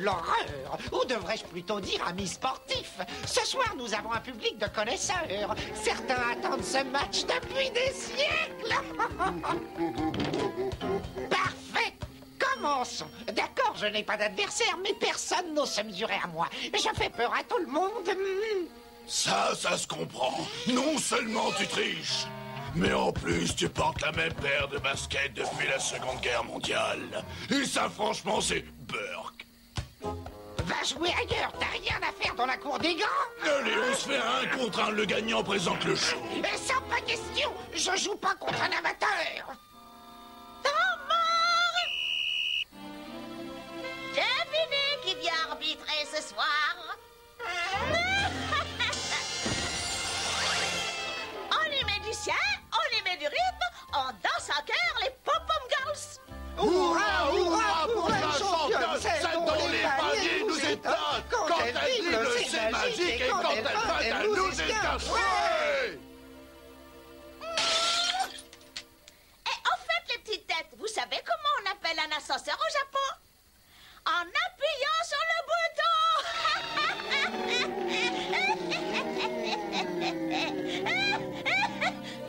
l'horreur. Ou devrais-je plutôt dire amis sportifs. Ce soir, nous avons un public de connaisseurs. Certains attendent ce match depuis des siècles. Parfait. Commençons. D'accord, je n'ai pas d'adversaire, mais personne n'ose se mesurer à moi. Je fais peur à tout le monde. Ça se comprend. Non seulement tu triches, mais en plus tu portes la même paire de baskets depuis la Seconde Guerre mondiale. Et ça, franchement, c'est Burke. Va jouer ailleurs, t'as rien à faire dans la cour des grands. Allez, on se fait un contre un, le gagnant présente le show. Et sans pas question, je joue pas contre un amateur. Devinez qui vient arbitrer ce soir. On y met du sien, on y met du rythme, on danse en chœur les Pom-Pom Girls. Hurrah, hurrah pour la championne, celle dont les paliers nous étonnent. Quand elle dit le c'est magique et quand elle va, elle nous étince. Et en fait, les petites têtes, vous savez comment on appelle un ascenseur au Japon? En appuyant sur le bouton.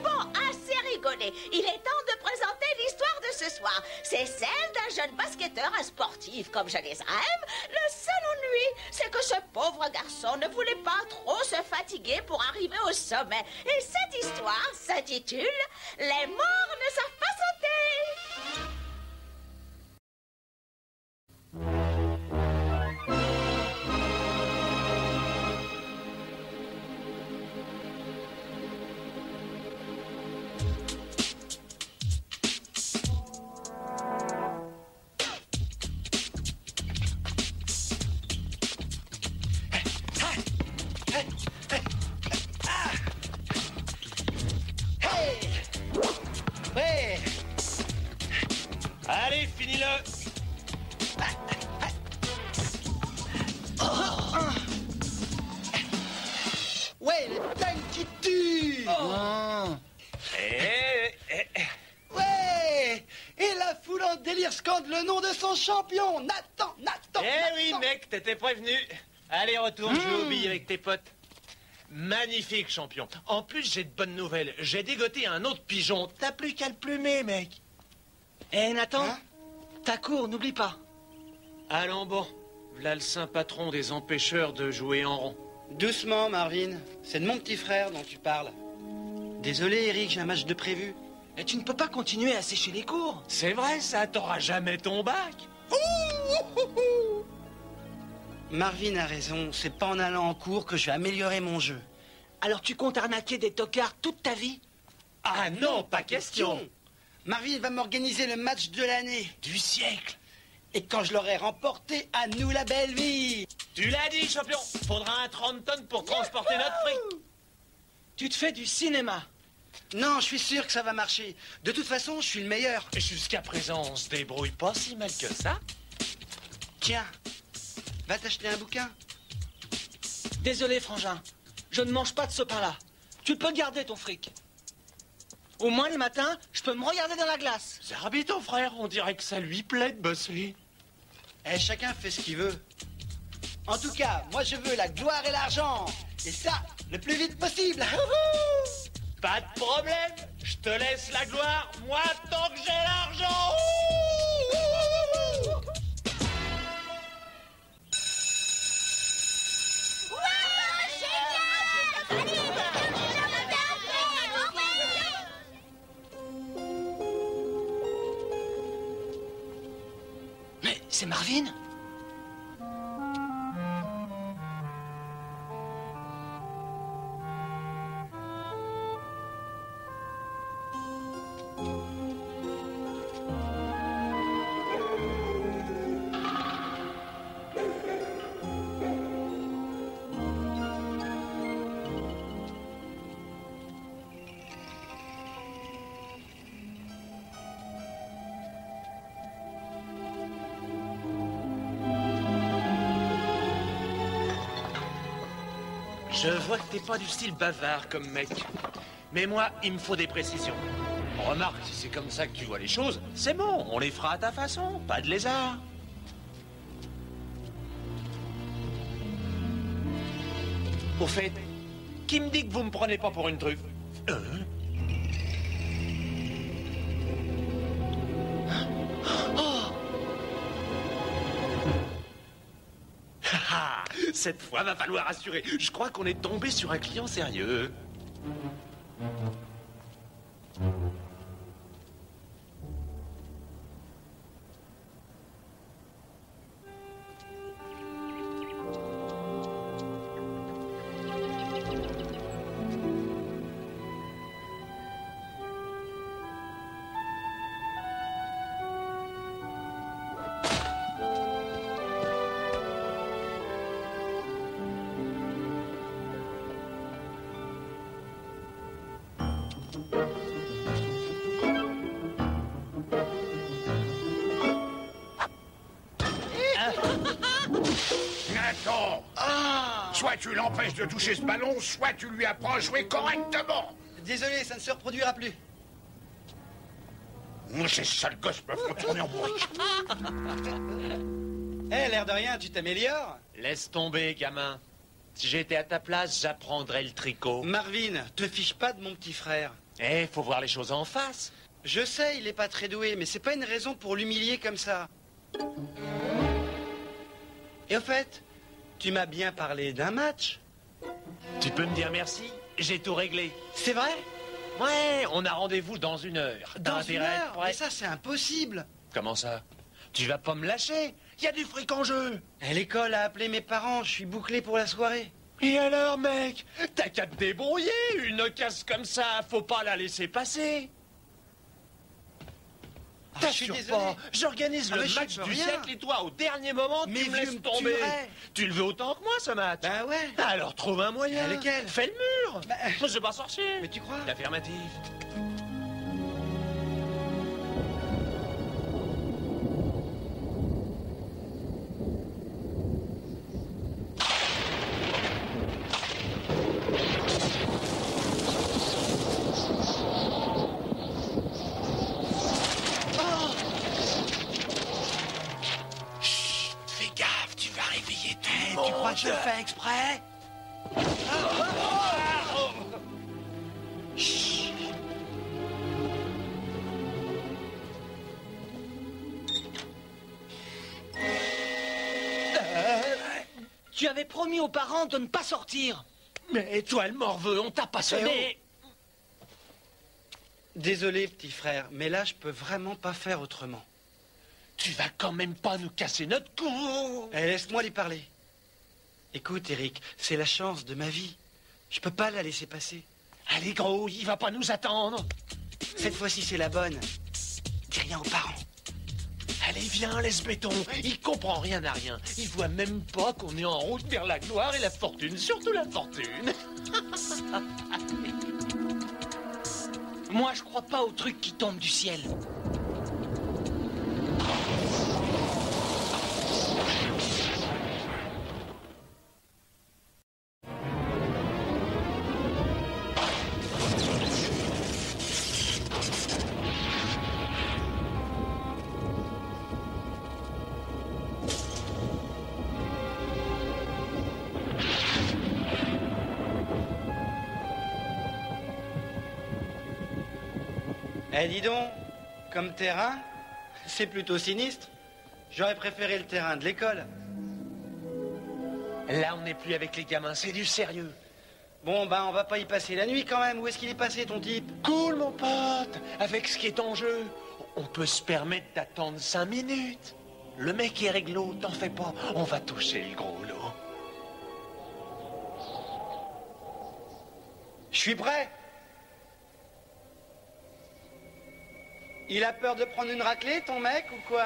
Bon, assez rigolé. Il est temps de présenter l'histoire de ce soir. C'est celle d'un jeune basketteur, un sportif comme je les aime. Le seul ennui, c'est que ce pauvre garçon ne voulait pas trop se fatiguer pour arriver au sommet. Et cette histoire s'intitule « Les morts ne savent pas sauter ». Allez, finis-le. Ouais, les dingues qui tuent. Ouais. Et la foule en délire scande le nom de son champion, Nathan. Eh oui, mec, t'étais prévenu. Allez, retourne jouer aux billes avec tes potes. Magnifique, champion. En plus, j'ai de bonnes nouvelles. J'ai dégoté un autre pigeon. T'as plus qu'à le plumer, mec. Eh, Nathan, ta cour, n'oublie pas. Allons bon. V'là le saint patron des empêcheurs de jouer en rond. Doucement, Marvin. C'est de mon petit frère dont tu parles. Désolé, Eric, j'ai un match de prévu. Et tu ne peux pas continuer à sécher les cours. C'est vrai, ça, t'auras jamais ton bac. Marvin a raison, c'est pas en allant en cours que je vais améliorer mon jeu. Alors tu comptes arnaquer des tocards toute ta vie? Ah non, pas question. Marvin va m'organiser le match de l'année. Du siècle. Et quand je l'aurai remporté, à nous la belle vie. Tu l'as dit, champion. Faudra un 30 tonnes pour transporter notre fric. Tu te fais du cinéma. Non, je suis sûr que ça va marcher. De toute façon, je suis le meilleur. Et jusqu'à présent, on se débrouille pas si mal que ça. Tiens, va t'acheter un bouquin. Désolé, frangin. Je ne mange pas de ce pain-là. Tu peux garder ton fric. Au moins, les matins, je peux me regarder dans la glace. Zarbi, ton frère, on dirait que ça lui plaît de bosser. Eh, chacun fait ce qu'il veut. En tout cas, moi, je veux la gloire et l'argent. Et ça, le plus vite possible. Pas de problème. Je te laisse la gloire, moi, tant que j'ai l'argent. Mais c'est Marvin. Je vois que t'es pas du style bavard comme mec. Mais moi, il me faut des précisions. Remarque, si c'est comme ça que tu vois les choses, c'est bon, on les fera à ta façon, pas de lézard. Au fait, qui me dit que vous me prenez pas pour une truffe? Ah, cette fois, va falloir assurer. Je crois qu'on est tombé sur un client sérieux. Nathan! Soit tu l'empêches de toucher ce ballon, soit tu lui apprends à jouer correctement. Désolé, ça ne se reproduira plus. Ces sales gosses me font tourner en bourrique. Eh, l'air de rien, tu t'améliores. Laisse tomber, gamin. Si j'étais à ta place, j'apprendrais le tricot. Marvin, te fiche pas de mon petit frère. Eh, faut voir les choses en face. Je sais, il est pas très doué, mais c'est pas une raison pour l'humilier comme ça. Et au fait, tu m'as bien parlé d'un match. Tu peux me dire merci? J'ai tout réglé. C'est vrai? Ouais, on a rendez-vous dans 1 heure. T'as Dans intérêt à 1 être heure? prêt? Mais ça, c'est impossible. Comment ça? Tu vas pas me lâcher? Il y a du fric en jeu. Eh, l'école a appelé mes parents, je suis bouclé pour la soirée. Et alors, mec? T'as qu'à te débrouiller. Une casse comme ça, faut pas la laisser passer. Ah, je suis T'assures désolé. pas, j'organise le mais je match peux du rien. siècle et toi, au dernier moment, Mais tu me vieux laisses me tomber. tuerais. Tu le veux autant que moi, ce match? Ben ouais. Alors trouve un moyen. Lequel? Fais le mur. Bah, Moi, je suis pas sorcier. Mais tu crois? L'affirmative. Chut, fais gaffe, tu vas réveiller tout le Tu monde. crois que je le fais exprès? Chut. Tu avais promis aux parents de ne pas sortir. Mais toi, le morveux, on t'a pas sonné. Désolé, petit frère, mais là, je peux vraiment pas faire autrement. Tu vas quand même pas nous casser notre cou. Eh, laisse-moi lui parler. Écoute, Eric, c'est la chance de ma vie. Je peux pas la laisser passer. Allez, gros, il va pas nous attendre. Cette fois-ci, c'est la bonne. Dis rien aux parents. Allez, viens, laisse béton. Il comprend rien à rien. Il voit même pas qu'on est en route vers la gloire et la fortune. Surtout la fortune. Moi, je crois pas aux trucs qui tombent du ciel. Eh, dis donc, comme terrain, c'est plutôt sinistre. J'aurais préféré le terrain de l'école. Là, on n'est plus avec les gamins, c'est du sérieux. Bon, ben, on va pas y passer la nuit quand même. Où est-ce qu'il est passé, ton type? Cool, mon pote. Avec ce qui est en jeu, on peut se permettre d'attendre 5 minutes. Le mec est réglo, t'en fais pas. On va toucher le gros lot. Je suis prêt. Il a peur de prendre une raclée, ton mec, ou quoi?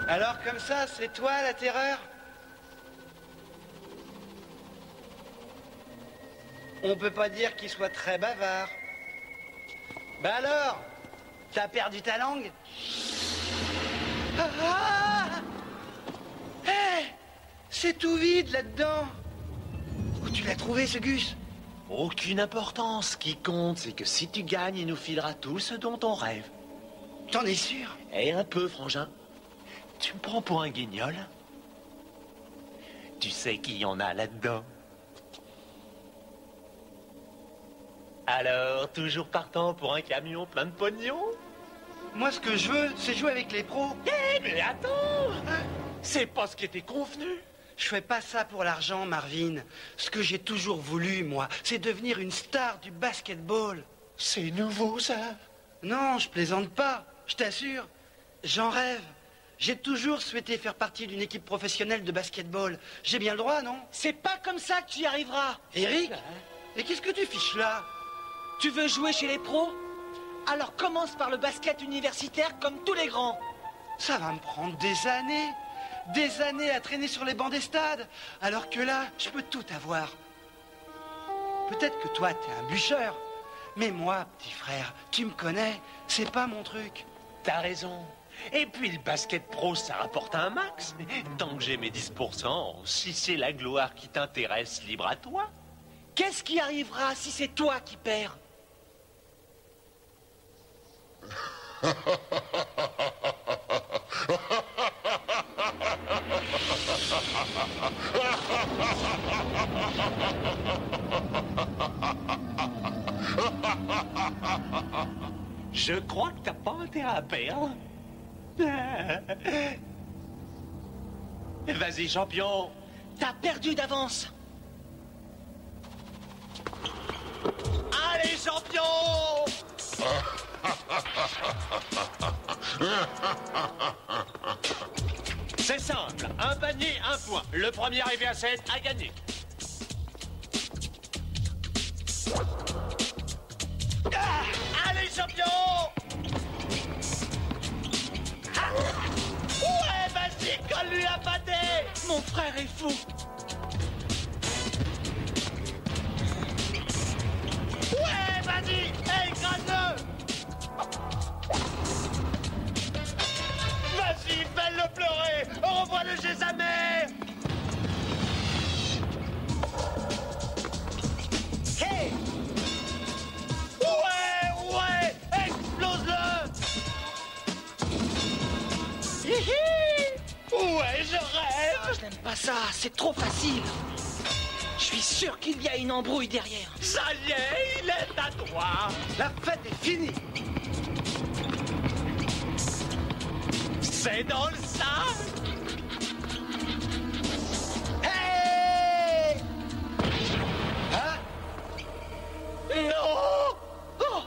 Alors comme ça, c'est toi la terreur? On peut pas dire qu'il soit très bavard. Bah alors, t'as perdu ta langue? Hé, c'est tout vide là-dedans. Où tu l'as trouvé, ce Gus? Aucune importance. Ce qui compte, c'est que si tu gagnes, il nous filera tout ce dont on rêve. T'en es sûr? Et un peu, frangin. Tu me prends pour un guignol? Tu sais qui y en a là-dedans? Alors, toujours partant pour un camion plein de pognon? Moi, ce que je veux, c'est jouer avec les pros. Eh, mais attends! C'est pas ce qui était convenu. Je fais pas ça pour l'argent, Marvin. Ce que j'ai toujours voulu, moi, c'est devenir une star du basketball. C'est nouveau, ça. Non, je plaisante pas, je t'assure. J'en rêve. J'ai toujours souhaité faire partie d'une équipe professionnelle de basketball. J'ai bien le droit, non? C'est pas comme ça que tu y arriveras. Eric? Et qu'est-ce que tu fiches là? Tu veux jouer chez les pros? Alors commence par le basket universitaire comme tous les grands. Ça va me prendre des années. Des années à traîner sur les bancs des stades. Alors que là, je peux tout avoir. Peut-être que toi, t'es un bûcheur. Mais moi, petit frère, tu me connais. C'est pas mon truc. T'as raison. Et puis le basket pro, ça rapporte un max. Tant que j'ai mes 10%, si c'est la gloire qui t'intéresse, libre à toi. Qu'est-ce qui arrivera si c'est toi qui perds? Je crois que t'as pas intérêt à perdre. Vas-y, champion. T'as perdu d'avance. Allez, champion! C'est simple, un panier, un point. Le premier arrivé à 7 a gagné. Allez, champion! Ouais, vas-y, colle-lui un pâté! Mon frère est fou. Ouais, vas-y! Hey, écrase-le! Vas-y, fais-le pleurer! Envoie-le chez sa mère! Hey! Ouais! Explose-le! Hihi! Ouais, je rêve! Je n'aime pas ça, c'est trop facile. Je suis sûr qu'il y a une embrouille derrière. Ça y est, il est à toi! La fête est finie. C'est dans le sac! Hey! Hein? Non! Oh!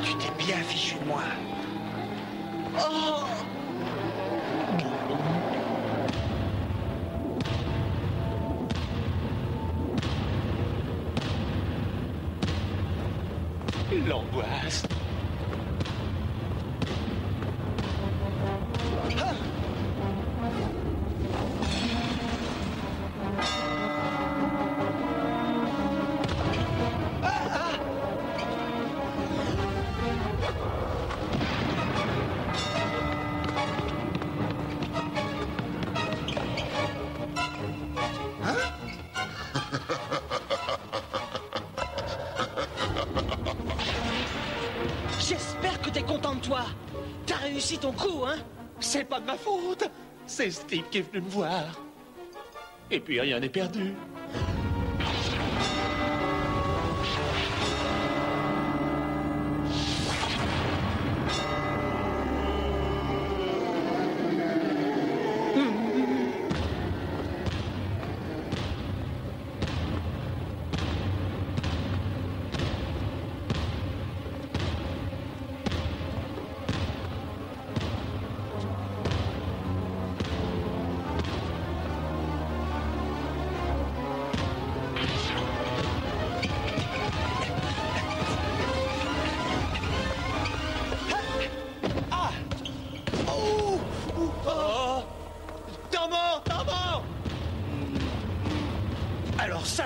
Tu t'es bien fichu de moi. Oh! L'angoisse. J'espère que t'es content de toi. T'as réussi ton coup, hein? C'est pas de ma faute. C'est Steve qui est venu me voir. Et puis rien n'est perdu.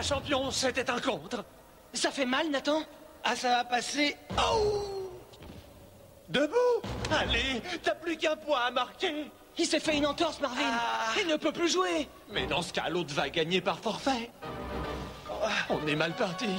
champion, c'était un contre. Ça fait mal, Nathan? Ah, ça va passer. Oh! Debout. Allez, t'as plus qu'un point à marquer. Il s'est fait une entorse, Marvin. Il ne peut plus jouer. Mais dans ce cas, l'autre va gagner par forfait. On est mal parti.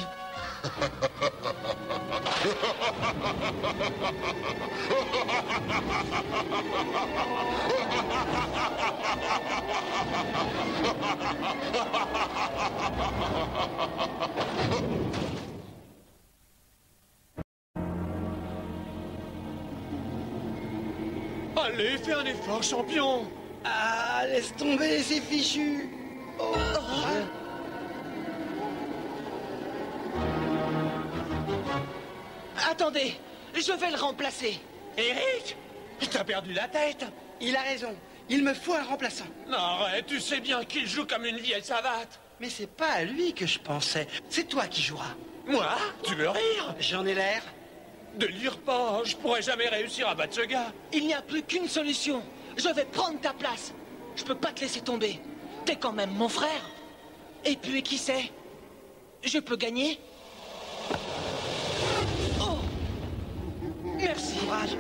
Allez, fais un effort, champion. Ah, laisse tomber, c'est fichu. Oh. Attendez, je vais le remplacer. Eric, t'as perdu la tête. Il a raison. Il me faut un remplaçant. Non, arrête, tu sais bien qu'il joue comme une vieille savate. Mais c'est pas à lui que je pensais. C'est toi qui joueras. Moi? Tu veux rire? J'en ai l'air. Délire pas, je pourrais jamais réussir à battre ce gars. Il n'y a plus qu'une solution. Je vais prendre ta place. Je peux pas te laisser tomber. T'es quand même mon frère. Et puis, qui sait? Je peux gagner? Oh! Merci. Courage.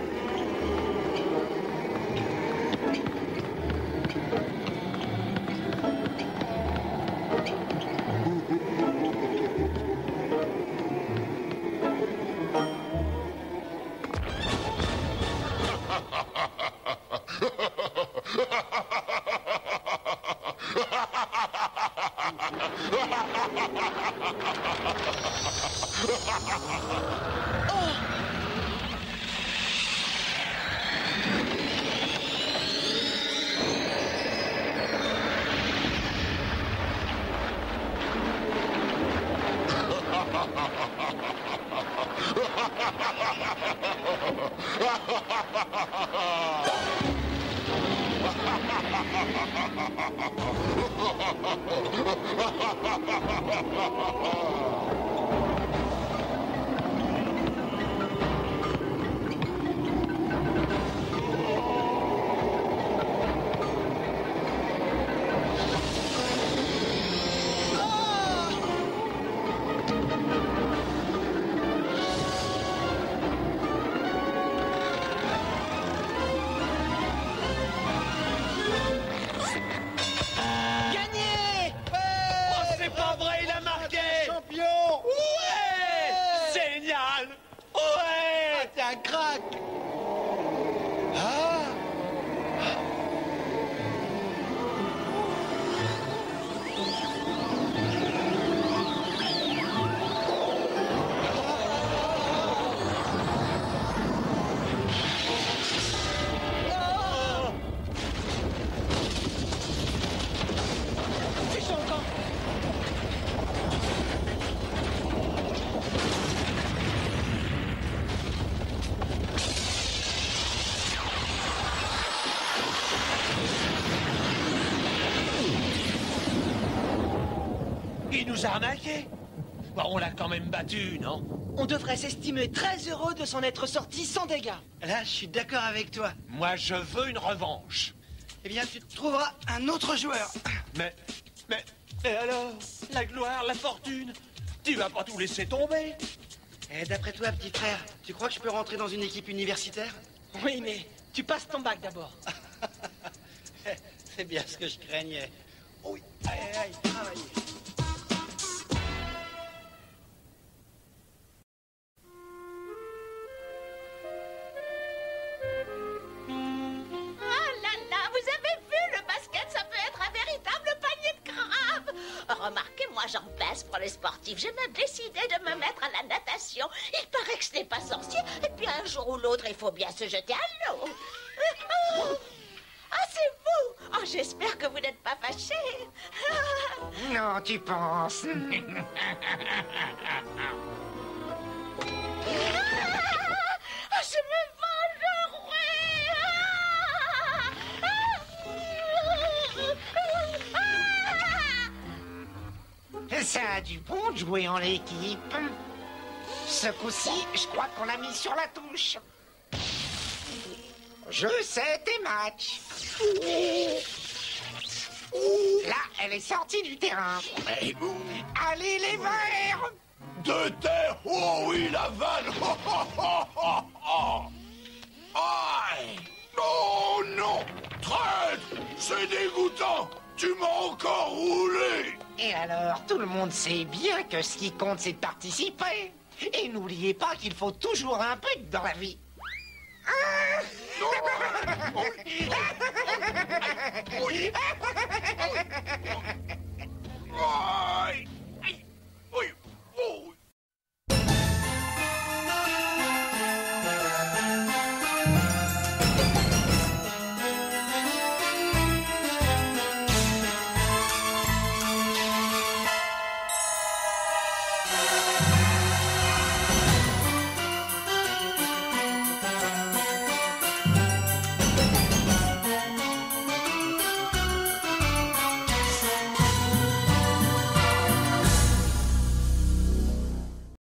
Gagné! Oh, c'est pas vrai, il a marqué! Champion! Ouais! Génial! Ouais! T'es un crack! Ah! C'est son camp. Il nous a arnaqués! Bon, on l'a quand même battu, non? On devrait s'estimer très heureux de s'en être sorti sans dégâts. Là, je suis d'accord avec toi. Moi, je veux une revanche. Eh bien, tu trouveras un autre joueur. Mais, et alors? La gloire, la fortune? Tu vas pas tout laisser tomber? Et d'après toi, petit frère, tu crois que je peux rentrer dans une équipe universitaire? Oui, mais tu passes ton bac d'abord. C'est bien ce que je craignais. Oh oui, aïe, aïe, travailler. Ah là là, vous avez vu, le basket, ça peut être un véritable panier de crabes. Remarquez, moi j'en baisse pour les sportifs. J'ai même décidé de me mettre à la natation. Il paraît que ce n'est pas sorcier. Et puis un jour ou l'autre, il faut bien se jeter à l'eau. Ah, c'est vous. Oh, j'espère que vous n'êtes pas fâché. Non, tu penses? Ah, je me vengerai. Ça a du bon de jouer en équipe. Ce coup-ci, je crois qu'on a mis sur la touche. Je sais tes matchs. Là, Elle est sortie du terrain. Mais où? Allez, les verts! De terre. Oh oui, la vanne. Oh, oh, oh, oh, oh. Aïe. Oh non. Traître. C'est dégoûtant. Tu m'as encore roulé. Et alors, tout le monde sait bien que ce qui compte, c'est de participer. Et n'oubliez pas qu'il faut toujours un but dans la vie. Oh.